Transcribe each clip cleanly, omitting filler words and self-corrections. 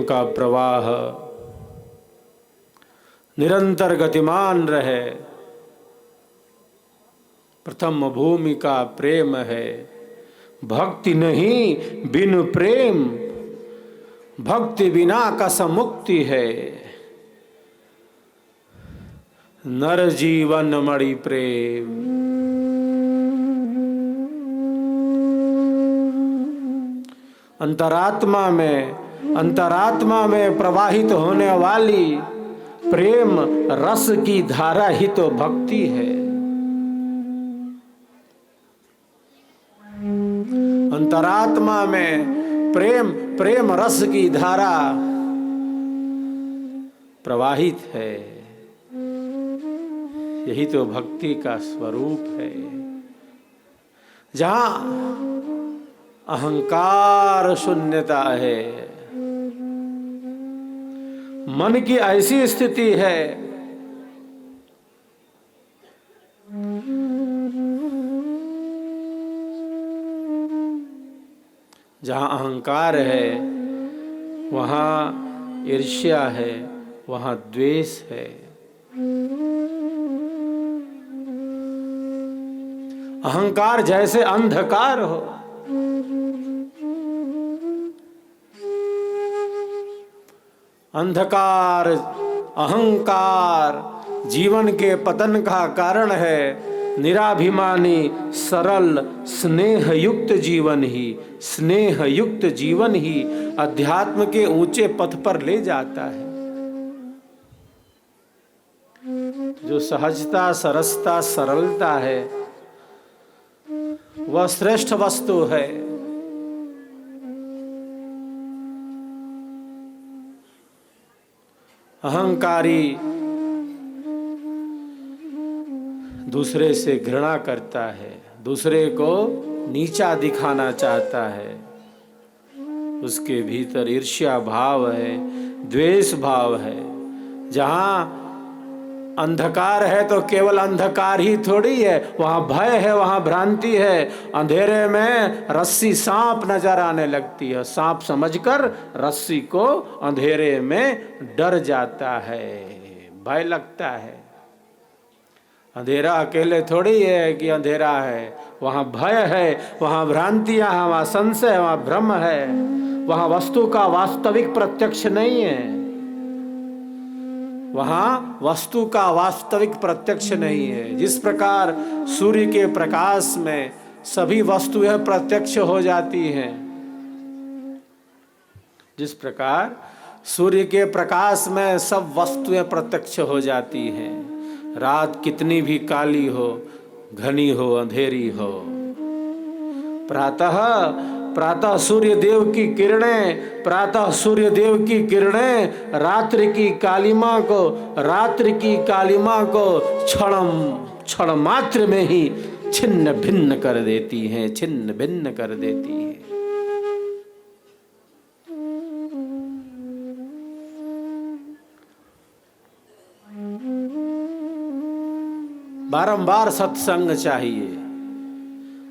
का प्रवाह निरंतर गतिमान रहे। प्रथम भूमिका प्रेम है, भक्ति नहीं बिन प्रेम, भक्ति बिना कस मुक्ति है। नर जीवन मणि प्रेम। अंतरात्मा में प्रवाहित होने वाली प्रेम रस की धारा ही तो भक्ति है। अंतरात्मा में प्रेम रस की धारा प्रवाहित है। यही तो भक्ति का स्वरूप है। जहां अहंकार शून्यता है, मन की ऐसी स्थिति है जहां अहंकार है वहां ईर्ष्या है, वहां द्वेष है। अहंकार जैसे अंधकार हो, अंधकार अहंकार जीवन के पतन का कारण है। निराभिमानी सरल स्नेहयुक्त जीवन ही अध्यात्म के ऊंचे पथ पर ले जाता है। जो सहजता, सरसता, सरलता है वह श्रेष्ठ वस्तु है। अहंकारी दूसरे से घृणा करता है, दूसरे को नीचा दिखाना चाहता है। उसके भीतर ईर्ष्या भाव है, द्वेष भाव है। जहां अंधकार है तो केवल अंधकार ही थोड़ी है, वहां भय है, वहां भ्रांति है। अंधेरे में रस्सी सांप नजर आने लगती है, सांप समझकर रस्सी को अंधेरे में डर जाता है, भय लगता है। अंधेरा अकेले थोड़ी है कि अंधेरा है, वहां भय है, वहां भ्रांतियां हैं, वहां संशय, वहां भ्रम है, वहां वस्तु का वास्तविक प्रत्यक्ष नहीं है। वहां वस्तु का वास्तविक प्रत्यक्ष नहीं है। जिस प्रकार सूर्य के प्रकाश में सभी वस्तुएं प्रत्यक्ष हो जाती हैं, जिस प्रकार सूर्य के प्रकाश में सब वस्तुएं प्रत्यक्ष हो जाती हैं। रात कितनी भी काली हो, घनी हो, अंधेरी हो, प्रातः सूर्य देव की किरणें रात्रि की कालिमा को क्षण मात्र में ही छिन्न भिन्न कर देती हैं। बारंबार सत्संग चाहिए।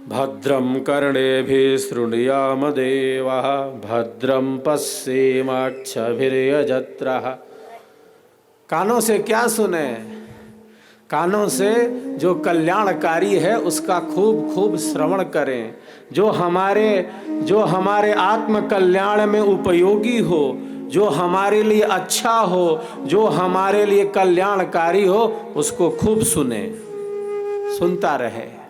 भद्रं कर्णेभिः शृणुयाम देवः, भद्रं पश्येमाक्षभिर्यजत्रः। कानों से क्या सुने? कानों से जो कल्याणकारी है उसका खूब खूब श्रवण करें। जो हमारे आत्म कल्याण में उपयोगी हो, जो हमारे लिए अच्छा हो, जो हमारे लिए कल्याणकारी हो, उसको खूब सुने, सुनता रहे,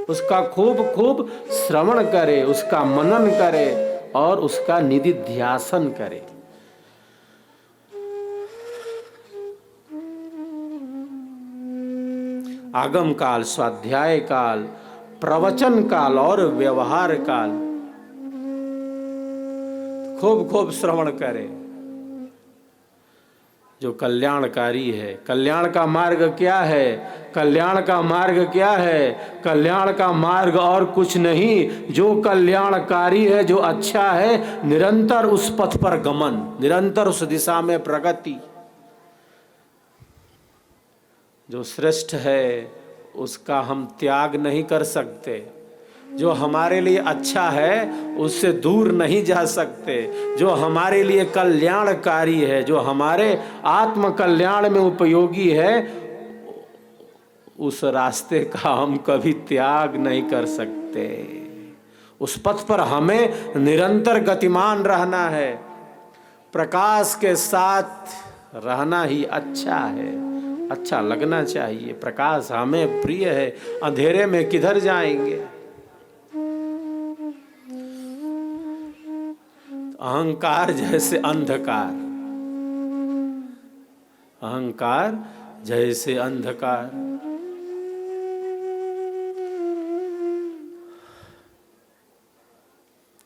उसका खूब खूब श्रवण करे, उसका मनन करे और उसका निधिध्यासन करे। आगम काल, स्वाध्याय काल, प्रवचन काल और व्यवहार काल खूब खूब श्रवण करे। जो कल्याणकारी है, कल्याण का मार्ग क्या है? कल्याण का मार्ग और कुछ नहीं। जो कल्याणकारी है, जो अच्छा है, निरंतर उस पथ पर गमन, निरंतर उस दिशा में प्रगति। जो श्रेष्ठ है उसका हम त्याग नहीं कर सकते, जो हमारे लिए अच्छा है उससे दूर नहीं जा सकते। जो हमारे लिए कल्याणकारी है, जो हमारे आत्म कल्याण में उपयोगी है, उस रास्ते का हम कभी त्याग नहीं कर सकते। उस पथ पर हमें निरंतर गतिमान रहना है। प्रकाश के साथ रहना ही अच्छा है, अच्छा लगना चाहिए। प्रकाश हमें प्रिय है, अंधेरे में किधर जाएंगे। अहंकार जैसे अंधकार, अहंकार जैसे अंधकार।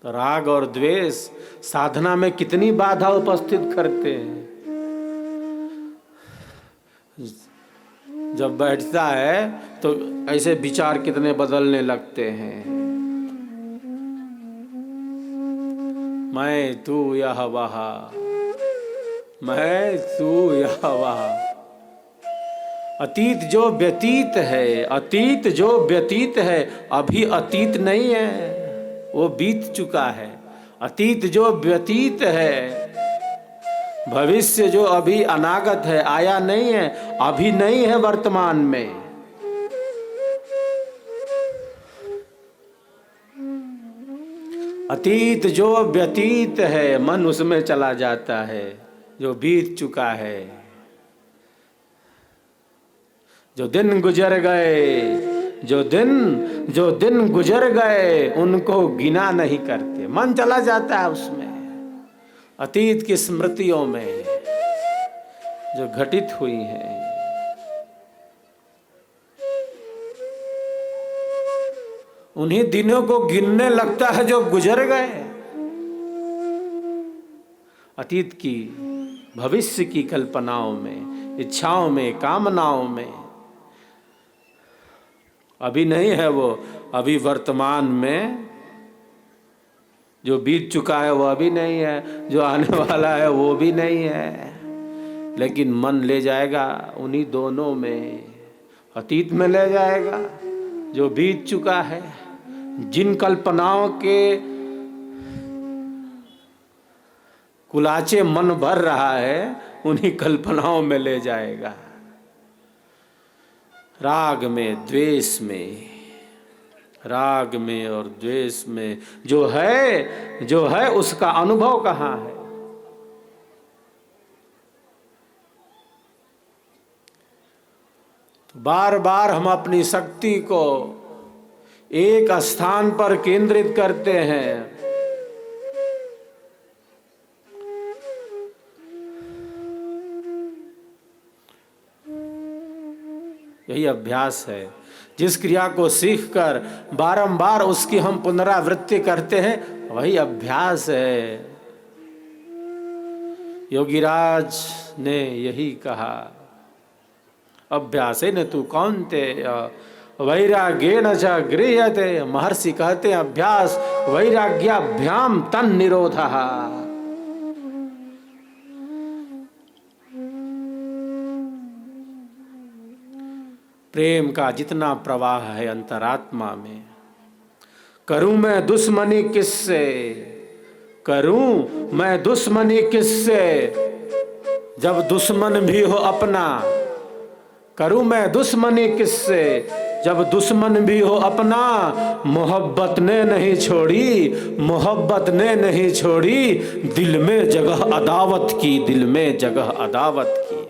तो राग और द्वेष साधना में कितनी बाधा उपस्थित करते हैं। जब बैठता है तो ऐसे विचार कितने बदलने लगते हैं। मैं तू यह वहा, मैं तू यह वहा। अतीत जो व्यतीत है, अतीत जो व्यतीत है अभी अतीत नहीं है, वो बीत चुका है। अतीत जो व्यतीत है, भविष्य जो अभी अनागत है, आया नहीं है, अभी नहीं है वर्तमान में। अतीत जो व्यतीत है, मन उसमें चला जाता है जो बीत चुका है। जो दिन गुजर गए, जो दिन गुजर गए, उनको गिना नहीं करते। मन चला जाता है उसमें, अतीत की स्मृतियों में जो घटित हुई हैं। उन्हीं दिनों को गिनने लगता है जो गुजर गए। अतीत की, भविष्य की कल्पनाओं में, इच्छाओं में, कामनाओं में। अभी नहीं है वो, अभी वर्तमान में जो बीत चुका है वो अभी नहीं है, जो आने वाला है वो भी नहीं है। लेकिन मन ले जाएगा उन्हीं दोनों में, अतीत में ले जाएगा जो बीत चुका है। जिन कल्पनाओं के कुलाचे मन भर रहा है उन्हीं कल्पनाओं में ले जाएगा। राग में, द्वेष में, राग में और द्वेष में जो है उसका अनुभव कहाँ है। तो बार बार हम अपनी शक्ति को एक स्थान पर केंद्रित करते हैं। यही अभ्यास है। जिस क्रिया को सीखकर बारंबार उसकी हम पुनरावृत्ति करते हैं, वही अभ्यास है। योगीराज ने यही कहा, अभ्यासेन तु कौन्तेय वैराग्येन च गृह्यते। महर्षि कहते हैं अभ्यास वैराग्याभ्याम तन निरोधः। प्रेम का जितना प्रवाह है अंतरात्मा में, करूं मैं दुश्मनी किससे, करूं मैं दुश्मनी किससे, जब दुश्मन भी हो अपना। करूं मैं दुश्मनी किससे, जब दुश्मन भी हो अपना। मोहब्बत ने नहीं छोड़ी, मोहब्बत ने नहीं छोड़ी, दिल में जगह अदावत की, दिल में जगह अदावत की।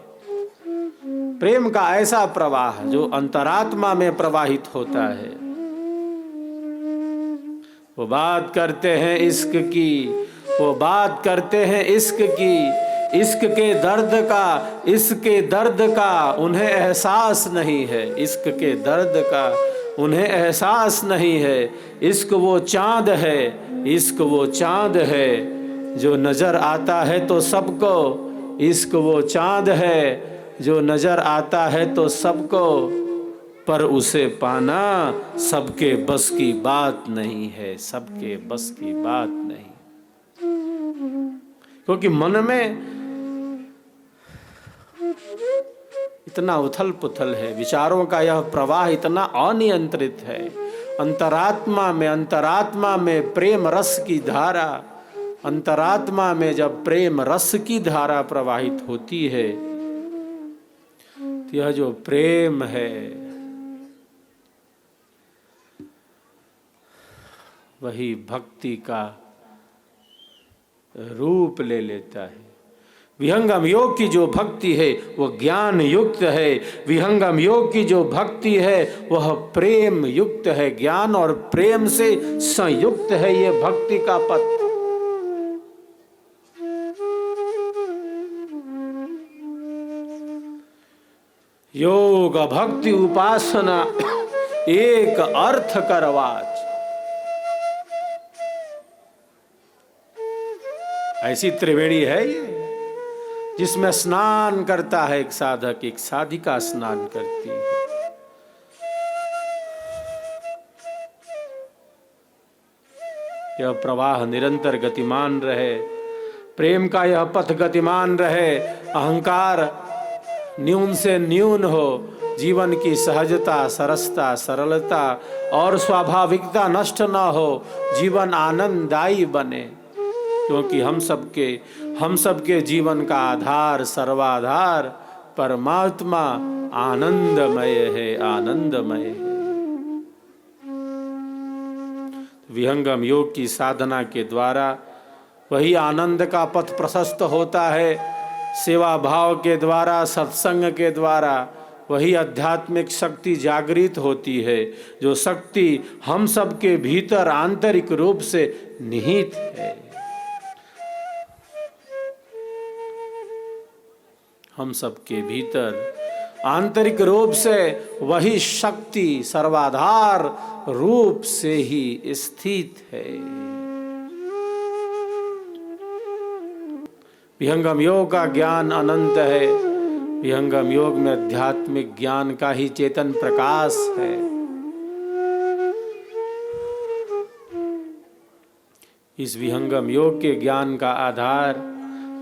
प्रेम का ऐसा प्रवाह जो अंतरात्मा में प्रवाहित होता है। वो बात करते हैं इश्क की, वो बात करते हैं इश्क की, इश्क के दर्द का, इश्क के दर्द का उन्हें एहसास नहीं है, इश्क के दर्द का उन्हें एहसास नहीं है। इश्क वो चांद है, इश्क वो चांद है जो नजर आता है तो सबको। इश्क वो चांद है जो नजर आता है तो सबको, पर उसे पाना सबके बस की बात नहीं है, सबके बस की बात नहीं। क्योंकि मन में इतना उथल पुथल है, विचारों का यह प्रवाह इतना अनियंत्रित है, अंतरात्मा में प्रेम रस की धारा, अंतरात्मा में जब प्रेम रस की धारा प्रवाहित होती है, तो यह जो प्रेम है वही भक्ति का रूप ले लेता है। विहंगम योग की जो भक्ति है वह ज्ञान युक्त है, विहंगम योग की जो भक्ति है वह प्रेम युक्त है, ज्ञान और प्रेम से संयुक्त है ये भक्ति का पथ। योग भक्ति उपासना एक अर्थ करवाच। ऐसी त्रिवेणी है ये, जिसमें स्नान करता है एक साधक, एक साधिका स्नान करती है। यह प्रवाह निरंतर गतिमान रहे, प्रेम का यह पथ गतिमान रहे, अहंकार न्यून से न्यून हो, जीवन की सहजता, सरसता, सरलता और स्वाभाविकता नष्ट न हो, जीवन आनंददायी बने। क्योंकि हम सबके जीवन का आधार, सर्वाधार परमात्मा आनंदमय है, आनंदमय है। विहंगम योग की साधना के द्वारा वही आनंद का पथ प्रशस्त होता है। सेवा भाव के द्वारा, सत्संग के द्वारा वही आध्यात्मिक शक्ति जागृत होती है, जो शक्ति हम सबके भीतर आंतरिक रूप से निहित है। हम सबके भीतर आंतरिक रूप से वही शक्ति सर्वाधार रूप से ही स्थित है। विहंगम योग का ज्ञान अनंत है, विहंगम योग में आध्यात्मिक ज्ञान का ही चेतन प्रकाश है। इस विहंगम योग के ज्ञान का आधार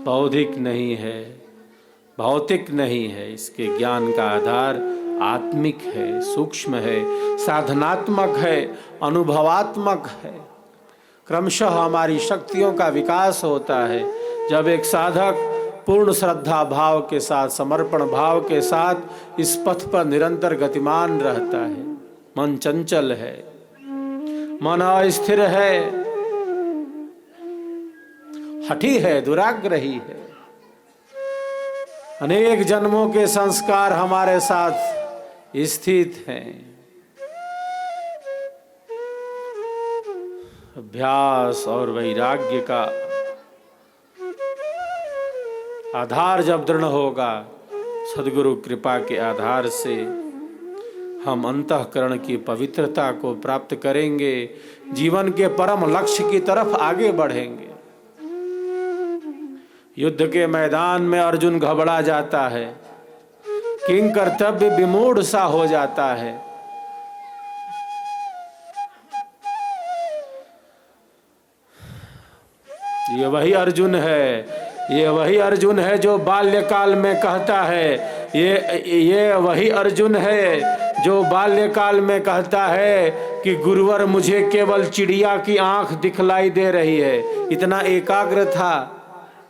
बौद्धिक नहीं है, भौतिक नहीं है, इसके ज्ञान का आधार आत्मिक है, सूक्ष्म है, साधनात्मक है, अनुभवात्मक है। क्रमशः हमारी शक्तियों का विकास होता है जब एक साधक पूर्ण श्रद्धा भाव के साथ, समर्पण भाव के साथ इस पथ पर निरंतर गतिमान रहता है। मन चंचल है, मन अस्थिर है, हठी है, दुराग्रही है। अनेक जन्मों के संस्कार हमारे साथ स्थित हैं। अभ्यास और वैराग्य का आधार जब दृढ़ होगा, सद्गुरु कृपा के आधार से हम अंतःकरण की पवित्रता को प्राप्त करेंगे, जीवन के परम लक्ष्य की तरफ आगे बढ़ेंगे। युद्ध के मैदान में अर्जुन घबरा जाता है, किंग कर्तव्य विमूढ़ सा हो जाता है। ये वही अर्जुन है, ये वही अर्जुन है जो बाल्यकाल में कहता है, ये वही अर्जुन है जो बाल्यकाल में कहता है कि गुरुवर मुझे केवल चिड़िया की आंख दिखलाई दे रही है। इतना एकाग्र था,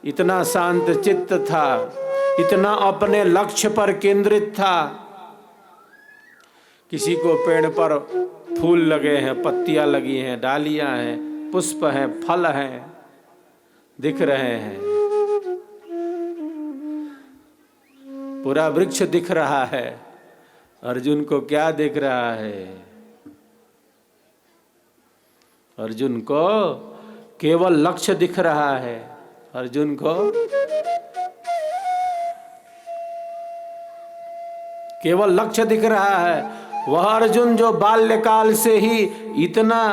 इतना शांत चित्त था, इतना अपने लक्ष्य पर केंद्रित था। किसी को पेड़ पर फूल लगे हैं, पत्तियां लगी हैं, डालियां हैं, पुष्प हैं, फल हैं, दिख रहे हैं, पूरा वृक्ष दिख रहा है। अर्जुन को क्या दिख रहा है? अर्जुन को केवल लक्ष्य दिख रहा है। अर्जुन को केवल लक्ष्य दिख रहा है। वह अर्जुन जो बाल्यकाल से ही इतना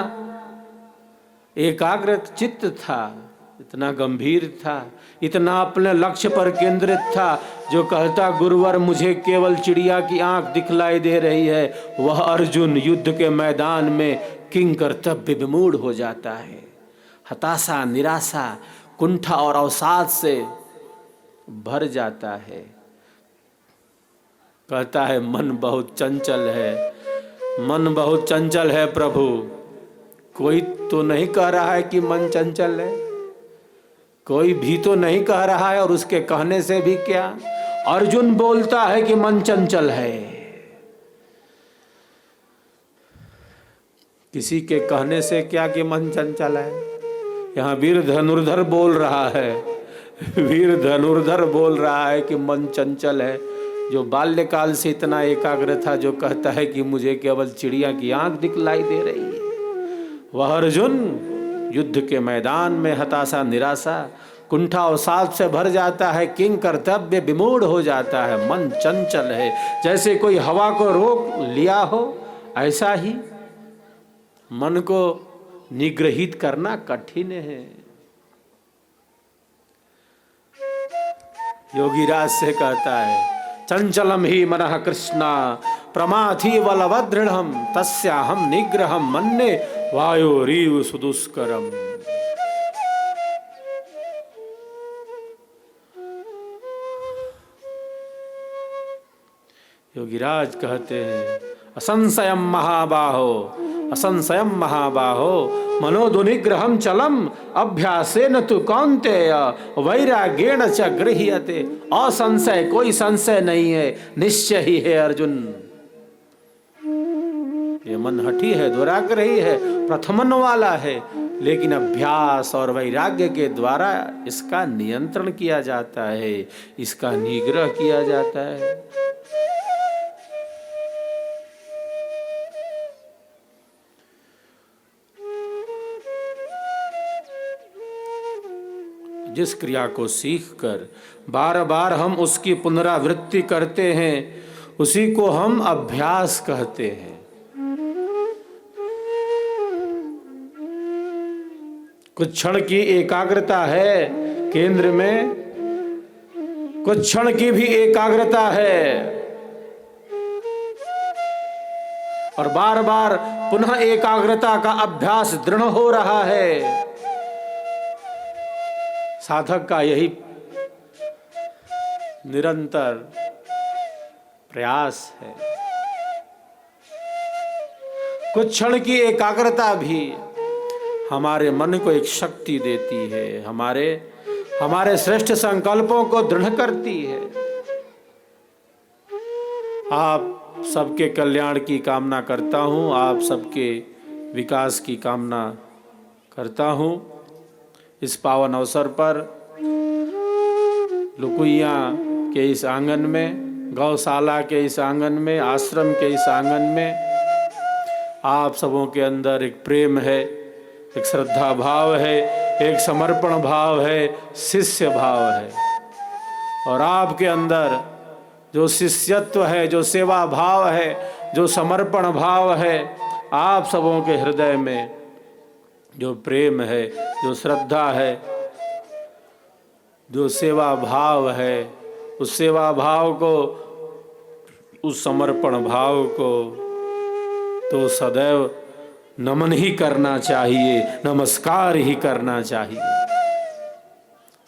एकाग्र चित्त था, इतना गंभीर था, इतना अपने लक्ष्य पर केंद्रित था, जो कहता गुरुवर मुझे केवल चिड़िया की आंख दिखलाई दे रही है, वह अर्जुन युद्ध के मैदान में किंग कर्तव्य विमूढ़ हो जाता है। हताशा, निराशा, कुंठा और अवसाद से भर जाता है। कहता है मन बहुत चंचल है, मन बहुत चंचल है प्रभु। कोई तो नहीं कह रहा है कि मन चंचल है, कोई भी तो नहीं कह रहा है, और उसके कहने से भी क्या, अर्जुन बोलता है कि मन चंचल है। किसी के कहने से क्या कि मन चंचल है। यहाँ वीर धनुर्धर बोल रहा है, वीर धनुर्धर बोल रहा है कि मन चंचल है। जो बाल्यकाल से इतना एकाग्र था, जो कहता है कि मुझे केवल चिड़िया की आंख दिखलाई दे रही है, वह अर्जुन युद्ध के मैदान में हताशा निराशा कुंठा अवसाद से भर जाता है, किंग कर्तव्य विमूढ़ हो जाता है। मन चंचल है, जैसे कोई हवा को रोक लिया हो, ऐसा ही मन को निग्रहित करना कठिन है। योगीराज से कहता है, चंचलम ही मनः कृष्णा प्रमाथि बलवदृढ़ तस्याहम निग्रहम मन्ये वायोरीव सुदुष्करम। योगीराज कहते हैं, असंशयम महाबाहो असंशयम महाबाहो मनोदुनिग्रहम चलम अभ्यासेन तु कौन्तेय वैराग्येण च गृह्यते। असंशय, कोई संशय नहीं है, निश्चय ही है अर्जुन। ये मन हठी है, दुराग्रही है, प्रथमन वाला है, लेकिन अभ्यास और वैराग्य के द्वारा इसका नियंत्रण किया जाता है, इसका निग्रह किया जाता है। जिस क्रिया को सीखकर बार बार हम उसकी पुनरावृत्ति करते हैं, उसी को हम अभ्यास कहते हैं। कुछ क्षण की एकाग्रता है केंद्र में, कुछ क्षण की भी एकाग्रता है, और बार बार पुनः एकाग्रता का अभ्यास दृढ़ हो रहा है। साधक का यही निरंतर प्रयास है। कुछ क्षण की एकाग्रता भी हमारे मन को एक शक्ति देती है, हमारे श्रेष्ठ संकल्पों को दृढ़ करती है। आप सबके कल्याण की कामना करता हूँ, आप सबके विकास की कामना करता हूँ। इस पावन अवसर पर लुकुइया के इस आंगन में, गौशाला के इस आंगन में, आश्रम के इस आंगन में आप सबों के अंदर एक प्रेम है, एक श्रद्धा भाव है, एक समर्पण भाव है, शिष्य भाव है। और आपके अंदर जो शिष्यत्व है, जो सेवा भाव है, जो समर्पण भाव है, आप सबों के हृदय में जो प्रेम है, जो श्रद्धा है, जो सेवा भाव है, उस सेवा भाव को, उस समर्पण भाव को तो सदैव नमन ही करना चाहिए, नमस्कार ही करना चाहिए।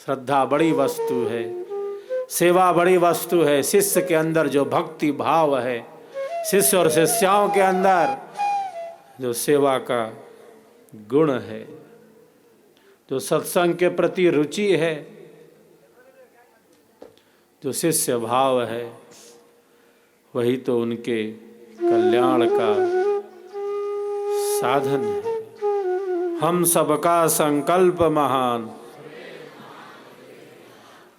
श्रद्धा बड़ी वस्तु है, सेवा बड़ी वस्तु है। शिष्य के अंदर जो भक्ति भाव है, शिष्य और शिष्याओं के अंदर जो सेवा का गुण है, जो सत्संग के प्रति रुचि है, जो शिष्य भाव है, वही तो उनके कल्याण का साधन है। हम सबका संकल्प महान,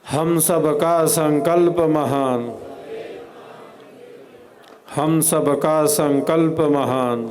हम सबका संकल्प महान, हम सबका संकल्प महान।